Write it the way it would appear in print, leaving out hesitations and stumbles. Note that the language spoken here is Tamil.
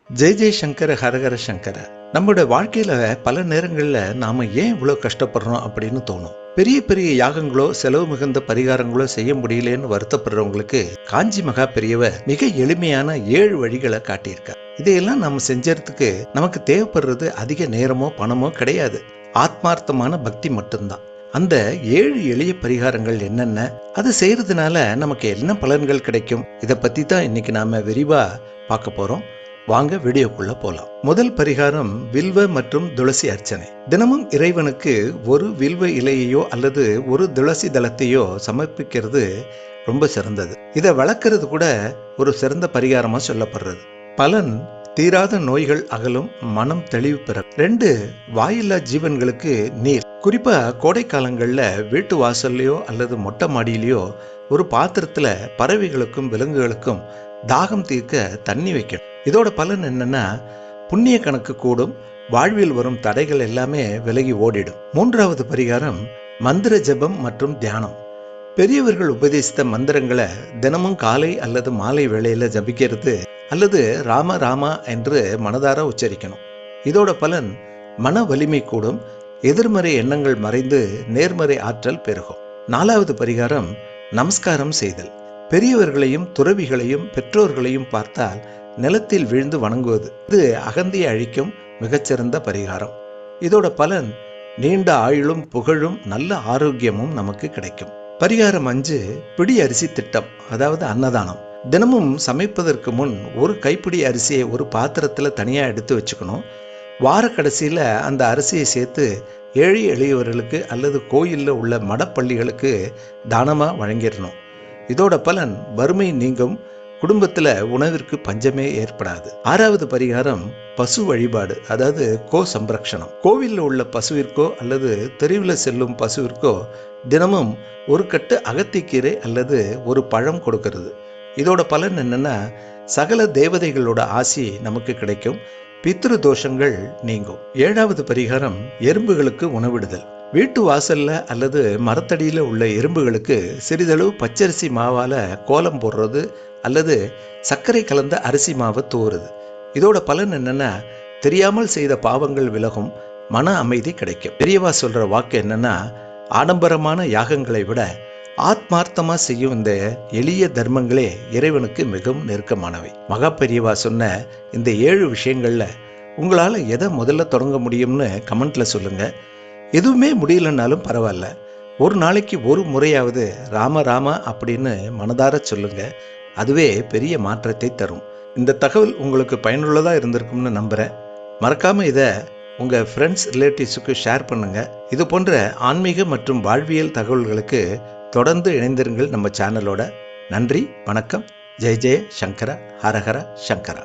ஜெய் ஜெய் சங்கர ஹரஹர சங்கர. நம்மளோட வாழ்க்கையில பல நேரங்கள்ல நாம ஏன் இவ்வளவு கஷ்டப்படுறோம் அப்படின்னு தோணும். பெரிய பெரிய யாகங்களோ செலவு மிகுந்த பரிகாரங்களோ செய்ய முடியலன்னு வருத்தப்படுறவங்களுக்கு காஞ்சி மகா பெரியவர் மிக எளிமையான 7 வழிகளை காட்டியிருக்கார். இதையெல்லாம் நம்ம செஞ்சறதுக்கு நமக்கு தேவைப்படுறது அதிக நேரமோ பணமோ கிடையாது, ஆத்மார்த்தமான பக்தி மட்டும்தான். அந்த 7 எளிய பரிகாரங்கள் என்னென்ன, அது செய்யறதுனால நமக்கு என்ன பலன்கள் கிடைக்கும், இதை பத்தி தான் இன்னைக்கு நாம விரிவா பார்க்க போறோம். வாங்க வீடியோக்குள்ள போலாம். முதல் பரிகாரம் வில்வ மற்றும் துளசி அர்ச்சனை. தினமும் இறைவனுக்கு ஒரு வில்வ இலையையோ அல்லது ஒரு துளசி தளத்தையோ சமர்ப்பிக்கிறது ரொம்ப சிறந்தது. இதை வளர்க்கறது கூட ஒரு சிறந்த பரிகாரமா சொல்லப்படுறது. பலன் தீராத நோய்கள் அகலும், மனம் தெளிவு பெறும். 2, வாயில்லா ஜீவன்களுக்கு நீர். குறிப்பா கோடை காலங்கள்ல வீட்டு வாசல்லையோ அல்லது மொட்டை மாடியிலையோ ஒரு பாத்திரத்துல பறவைகளுக்கும் விலங்குகளுக்கும் தாகம் தீர்க்க தண்ணி வைக்கணும். இதோட பலன் என்னன்னா, புண்ணிய கணக்கு கூடும், வாழ்வில் வரும் தடைகள் எல்லாமே விலகி ஓடிடும். 3வது பரிகாரம் மந்திர ஜபம் மற்றும் தியானம். பெரியவர்கள் உபதேசித்த மந்திரங்களை தினமும் காலை அல்லது மாலை வேளையில ஜபிக்கிறது அல்லது ராம ராமா என்று மனதார உச்சரிக்கணும். இதோட பலன் மன வலிமை கூடும், எதிர்மறை எண்ணங்கள் மறைந்து நேர்மறை ஆற்றல் பெருகும். 4வது பரிகாரம் நமஸ்காரம் செய்தல். பெரியவர்களையும் துறவிகளையும் பெற்றோர்களையும் பார்த்தால் நிலத்தில் விழுந்து வணங்குவது. இது அகந்தியை அழிக்கும் மிகச்சிறந்த பரிகாரம். இதோட பலன் நீண்ட ஆயுளும் புகழும் நல்ல ஆரோக்கியமும் நமக்கு கிடைக்கும். பரிகாரம் 5, பிடி அரிசி திட்டம், அதாவது அன்னதானம். தினமும் சமைப்பதற்கு முன் ஒரு கைப்பிடி அரிசியை ஒரு பாத்திரத்துல தனியா எடுத்து வச்சுக்கணும். வார கடைசியில அந்த அரிசியை சேர்த்து ஏழை எளியவர்களுக்கு அல்லது கோயில்ல உள்ள மடப்பள்ளிகளுக்கு தானமா வழங்கிடணும். இதோட பலன் வறுமை நீங்கும், குடும்பத்துல உணவிற்கு பஞ்சமே ஏற்படாது. 6வது பரிகாரம் பசு வழிபாடு, அதாவது கோ சம்ரக்ஷணம். கோவிலில் உள்ள பசுவிற்கோ அல்லது தெருவில் செல்லும் பசுவிற்கோ தினமும் ஒரு கட்டு அகத்திக்கீரை அல்லது ஒரு பழம் கொடுக்கிறது. இதோட பலன் என்னன்னா, சகல தேவதைகளோட ஆசி நமக்கு கிடைக்கும், பித்ரு தோஷங்கள் நீங்கும். 7வது பரிகாரம் எறும்புகளுக்கு உணவிடுதல். வீட்டு வாசல்ல அல்லது மரத்தடியில உள்ள எறும்புகளுக்கு சிறிதளவு பச்சரிசி மாவால கோலம் போடுறது அல்லது சர்க்கரை கலந்த அரிசி மாவை தூவுறது. இதோட பலன் என்னன்னா, தெரியாமல் செய்த பாவங்கள் விலகும், மன அமைதி கிடைக்கும். பெரியவா சொல்ற வாக்கு என்னன்னா, ஆடம்பரமான யாகங்களை விட ஆத்மார்த்தமா செய்யும் இந்த எளிய தர்மங்களே இறைவனுக்கு மிகவும் நெருக்கமானவை. மகா பெரியவா சொன்ன இந்த 7 விஷயங்கள்ல உங்களால எதை முதல்ல தொடங்க முடியும்னு கமெண்ட்ல சொல்லுங்க. எதுவுமே முடியலன்னாலும் பரவாயில்ல, ஒரு நாளைக்கு ஒரு முறையாவது ராம ராமா அப்படின்னு மனதார சொல்லுங்க. அதுவே பெரிய மாற்றத்தை தரும். இந்த தகவல் உங்களுக்கு பயனுள்ளதா இருந்திருக்கும்னு நம்புறேன். மறக்காம இதை உங்க ஃப்ரெண்ட்ஸ் ரிலேட்டிவ்ஸுக்கு ஷேர் பண்ணுங்க. இது போன்ற ஆன்மீக மற்றும் வாழ்வியல் தகவல்களுக்கு தொடர்ந்து இணைந்திருங்கள் நம்ம சேனலோட. நன்றி, வணக்கம். ஜெய் ஜெய சங்கர ஹரஹர சங்கரா.